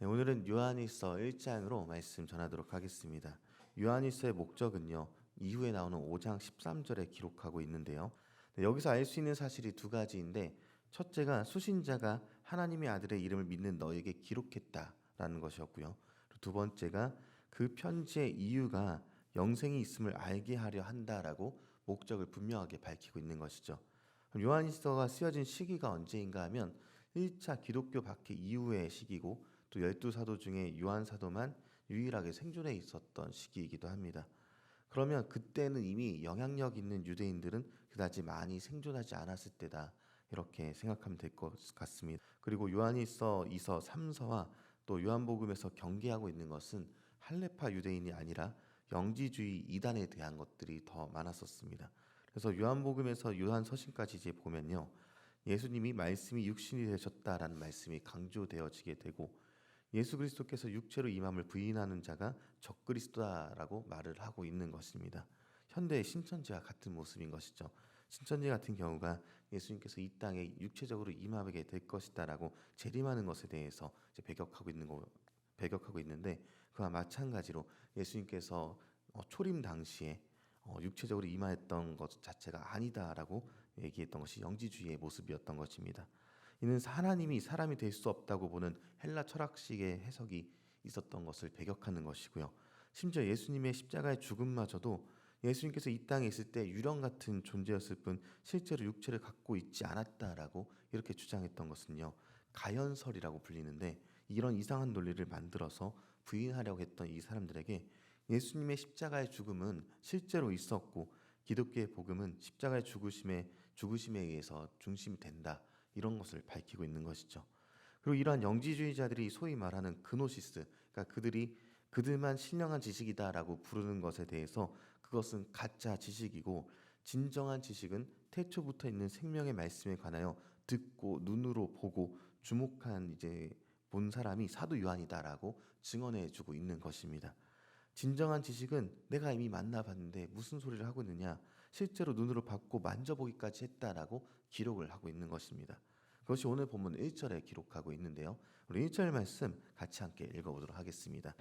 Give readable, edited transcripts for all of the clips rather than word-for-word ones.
네, 오늘은 요한일서 1장으로 말씀 전하도록 하겠습니다. 요한일서의 목적은요, 이후에 나오는 5장 13절에 기록하고 있는데요. 네, 여기서 알 수 있는 사실이 두 가지인데, 첫째가 수신자가 하나님의 아들의 이름을 믿는 너에게 기록했다라는 것이었고요. 두 번째가 그 편지의 이유가 영생이 있음을 알게 하려 한다라고 목적을 분명하게 밝히고 있는 것이죠. 요한일서가 쓰여진 시기가 언제인가 하면 1차 기독교 박해 이후의 시기고, 또 12사도 중에 요한 사도만 유일하게 생존해 있었던 시기이기도 합니다. 그러면 그때는 이미 영향력 있는 유대인들은 그다지 많이 생존하지 않았을 때다, 이렇게 생각하면 될 것 같습니다. 그리고 요한일서 2서 3서와 또 요한복음에서 경계하고 있는 것은 할레파 유대인이 아니라 영지주의 이단에 대한 것들이 더 많았었습니다. 그래서 요한복음에서 요한서신까지 이제 보면요, 예수님이 말씀이 육신이 되셨다라는 말씀이 강조되어지게 되고, 예수 그리스도께서 육체로 임함을 부인하는 자가 적그리스도다라고 말을 하고 있는 것입니다. 현대의 신천지와 같은 모습인 것이죠. 신천지 같은 경우가 예수님께서 이 땅에 육체적으로 임하게 될 것이다라고 재림하는 것에 대해서 이제 배격하고 있는데, 그와 마찬가지로 예수님께서 초림 당시에 육체적으로 임하였던 것 자체가 아니다라고 얘기했던 것이 영지주의의 모습이었던 것입니다. 이는 하나님이 사람이 될 수 없다고 보는 헬라 철학식의 해석이 있었던 것을 배격하는 것이고요. 심지어 예수님의 십자가의 죽음마저도 예수님께서 이 땅에 있을 때 유령 같은 존재였을 뿐 실제로 육체를 갖고 있지 않았다라고 이렇게 주장했던 것은요, 가연설이라고 불리는데, 이런 이상한 논리를 만들어서 부인하려고 했던 이 사람들에게 예수님의 십자가의 죽음은 실제로 있었고, 기독교의 복음은 십자가의 죽으심에 의해서 중심이 된다, 이런 것을 밝히고 있는 것이죠. 그리고 이러한 영지주의자들이 소위 말하는 그노시스, 그러니까 그들만 신령한 지식이다라고 부르는 것에 대해서, 그것은 가짜 지식이고 진정한 지식은 태초부터 있는 생명의 말씀에 관하여 듣고 눈으로 보고 주목한 본 사람이 사도 요한이다라고 증언해주고 있는 것입니다. 진정한 지식은 내가 이미 만나봤는데 무슨 소리를 하고 있느냐, 실제로 눈으로 봤고 만져보기까지 했다라고 기록을 하고 있는 것입니다. 그것이 오늘 본문 1절에 기록하고 있는데요, 우리 1절 말씀 같이 함께 읽어보도록 하겠습니다.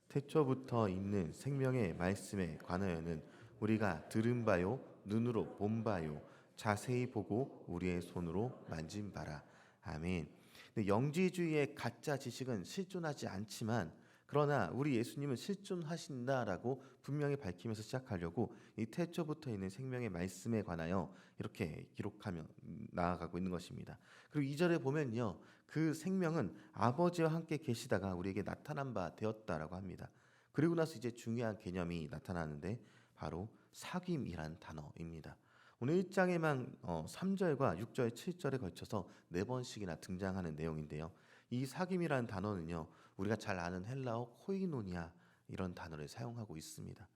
태초부터 있는 생명의 말씀에 관하여는 우리가 들은 바요 눈으로 본 바요 자세히 보고 우리의 손으로 만진 바라. 아멘. 근데 영지주의의 가짜 지식은 실존하지 않지만, 그러나 우리 예수님은 실존하신다라고 분명히 밝히면서 시작하려고 이 태초부터 있는 생명의 말씀에 관하여 이렇게 기록하며 나아가고 있는 것입니다. 그리고 2절에 보면요, 그 생명은 아버지와 함께 계시다가 우리에게 나타난 바 되었다라고 합니다. 그리고 나서 이제 중요한 개념이 나타나는데, 바로 사귐이란 단어입니다. 오늘 1장에만 3절과 6절, 7절에 걸쳐서 4번씩이나 등장하는 내용인데요, 이 사귐이라는 단어는요, 우리가 잘 아는 헬라어 코이노니아, 이런 단어를 사용하고 있습니다.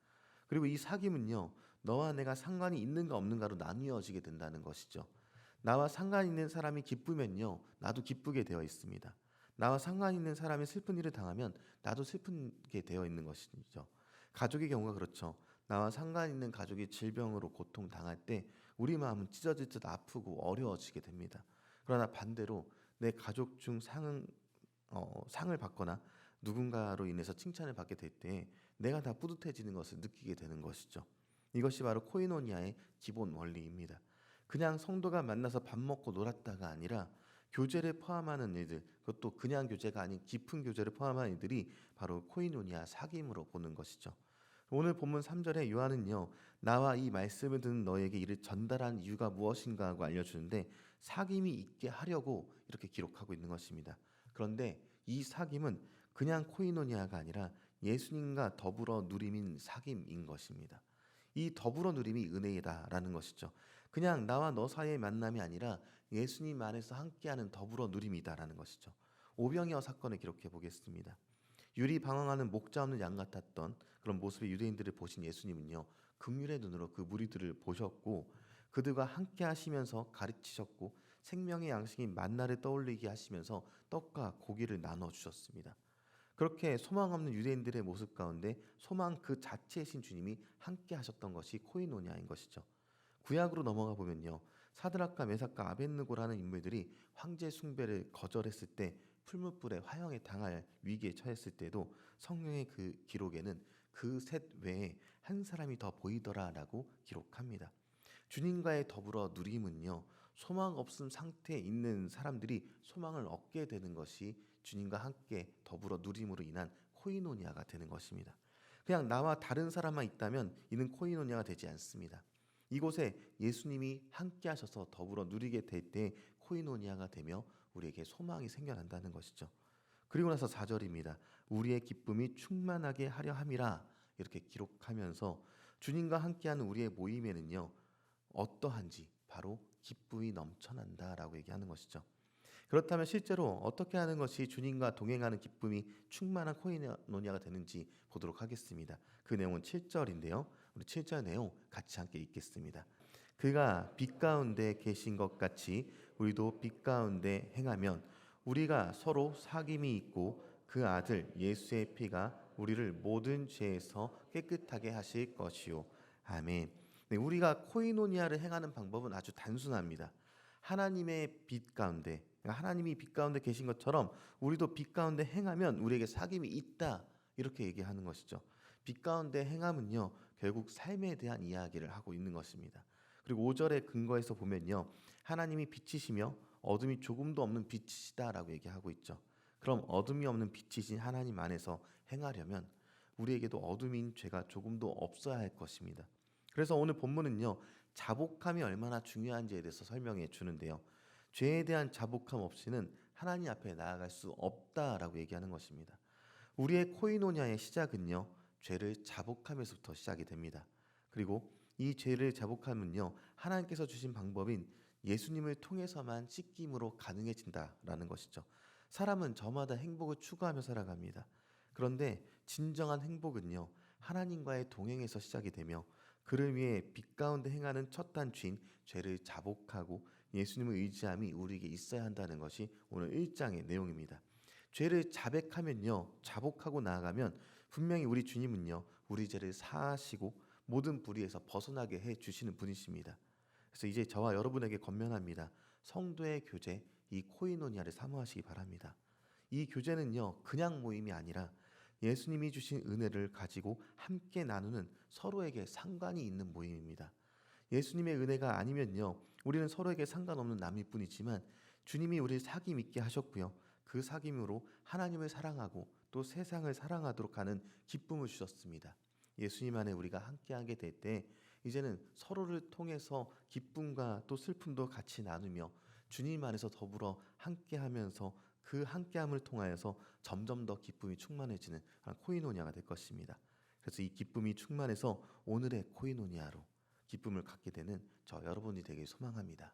그리고 이 사귐은요, 너와 내가 상관이 있는가 없는가로 나뉘어지게 된다는 것이죠. 나와 상관 있는 사람이 기쁘면요, 나도 기쁘게 되어 있습니다. 나와 상관 있는 사람이 슬픈 일을 당하면 나도 슬프게 되어 있는 것이죠. 가족의 경우가 그렇죠. 나와 상관 있는 가족이 질병으로 고통당할 때 우리 마음은 찢어질 듯 아프고 어려워지게 됩니다. 그러나 반대로 내 가족 중 상을 받거나 누군가로 인해서 칭찬을 받게 될 때 내가 다 뿌듯해지는 것을 느끼게 되는 것이죠. 이것이 바로 코이노니아의 기본 원리입니다. 그냥 성도가 만나서 밥 먹고 놀았다가 아니라 교제를 포함하는 일들, 그것도 그냥 교제가 아닌 깊은 교제를 포함한 일들이 바로 코이노니아 사귐으로 보는 것이죠. 오늘 본문 3절에 요한은요, 나와 이 말씀을 듣는 너에게 이를 전달한 이유가 무엇인가 하고 알려주는데, 사귐이 있게 하려고 이렇게 기록하고 있는 것입니다. 그런데 이 사귐은 그냥 코이노니아가 아니라 예수님과 더불어 누림인 사귐인 것입니다. 이 더불어 누림이 은혜이다라는 것이죠. 그냥 나와 너 사이의 만남이 아니라 예수님 안에서 함께하는 더불어 누림이다라는 것이죠. 오병이어 사건을 기록해 보겠습니다. 유리 방황하는 목자 없는 양 같았던 그런 모습의 유대인들을 보신 예수님은요, 긍휼의 눈으로 그 무리들을 보셨고, 그들과 함께 하시면서 가르치셨고, 생명의 양식인 만나를 떠올리게 하시면서 떡과 고기를 나눠 주셨습니다. 그렇게 소망 없는 유대인들의 모습 가운데 소망 그 자체이신 주님이 함께 하셨던 것이 코이노니아인 것이죠. 구약으로 넘어가 보면요, 사드락과 메삭과 아벳느고라는 인물들이 황제 숭배를 거절했을 때 풀무불의 화형에 당할 위기에 처했을 때도 성경의 그 기록에는 그 셋 외에 한 사람이 더 보이더라라고 기록합니다. 주님과의 더불어 누림은요, 소망 없음 상태에 있는 사람들이 소망을 얻게 되는 것이 주님과 함께 더불어 누림으로 인한 코이노니아가 되는 것입니다. 그냥 나와 다른 사람만 있다면 이는 코이노니아가 되지 않습니다. 이곳에 예수님이 함께 하셔서 더불어 누리게 될 때 코이노니아가 되며 우리에게 소망이 생겨난다는 것이죠. 그리고 나서 4절입니다. 우리의 기쁨이 충만하게 하려 함이라, 이렇게 기록하면서 주님과 함께하는 우리의 모임에는요, 어떠한지 바로 기쁨이 넘쳐난다라고 얘기하는 것이죠. 그렇다면 실제로 어떻게 하는 것이 주님과 동행하는 기쁨이 충만한 코이노니아가 되는지 보도록 하겠습니다. 그 내용은 7절인데요. 우리 7절 내용 같이 함께 읽겠습니다. 그가 빛 가운데 계신 것 같이 우리도 빛 가운데 행하면 우리가 서로 사귐이 있고 그 아들 예수의 피가 우리를 모든 죄에서 깨끗하게 하실 것이요. 아멘. 네, 우리가 코이노니아를 행하는 방법은 아주 단순합니다. 하나님의 빛 가운데, 그러니까 하나님이 빛 가운데 계신 것처럼 우리도 빛 가운데 행하면 우리에게 사귐이 있다, 이렇게 얘기하는 것이죠. 빛 가운데 행함은요, 결국 삶에 대한 이야기를 하고 있는 것입니다. 그리고 5절의 근거에서 보면요, 하나님이 빛이시며 어둠이 조금도 없는 빛이시다라고 얘기하고 있죠. 그럼 어둠이 없는 빛이신 하나님 안에서 행하려면 우리에게도 어둠인 죄가 조금도 없어야 할 것입니다. 그래서 오늘 본문은요, 자복함이 얼마나 중요한지에 대해서 설명해 주는데요. 죄에 대한 자복함 없이는 하나님 앞에 나아갈 수 없다라고 얘기하는 것입니다. 우리의 코이노니아의 시작은요, 죄를 자복하면서부터 시작이 됩니다. 그리고 이 죄를 자복하면요, 하나님께서 주신 방법인 예수님을 통해서만 씻김으로 가능해진다라는 것이죠. 사람은 저마다 행복을 추구하며 살아갑니다. 그런데 진정한 행복은요, 하나님과의 동행에서 시작이 되며 그를 위해 빛 가운데 행하는 첫 단추인 죄를 자복하고 예수님을 의지함이 우리에게 있어야 한다는 것이 오늘 1장의 내용입니다. 죄를 자백하면요, 자복하고 나아가면 분명히 우리 주님은요, 우리 죄를 사하시고 모든 불의에서 벗어나게 해 주시는 분이십니다. 그래서 이제 저와 여러분에게 권면합니다. 성도의 교제, 이 코이노니아를 사모하시기 바랍니다. 이 교제는요, 그냥 모임이 아니라 예수님이 주신 은혜를 가지고 함께 나누는 서로에게 상관이 있는 모임입니다. 예수님의 은혜가 아니면요, 우리는 서로에게 상관없는 남일 뿐이지만 주님이 우리를 사귐 있게 하셨고요, 그 사귐으로 하나님을 사랑하고 또 세상을 사랑하도록 하는 기쁨을 주셨습니다. 예수님 안에 우리가 함께하게 될 때 이제는 서로를 통해서 기쁨과 또 슬픔도 같이 나누며 주님 안에서 더불어 함께하면서 그 함께함을 통하여서 점점 더 기쁨이 충만해지는 코이노니아가 될 것입니다. 그래서 이 기쁨이 충만해서 오늘의 코이노니아로 기쁨을 갖게 되는 저 여러분이 되길 소망합니다.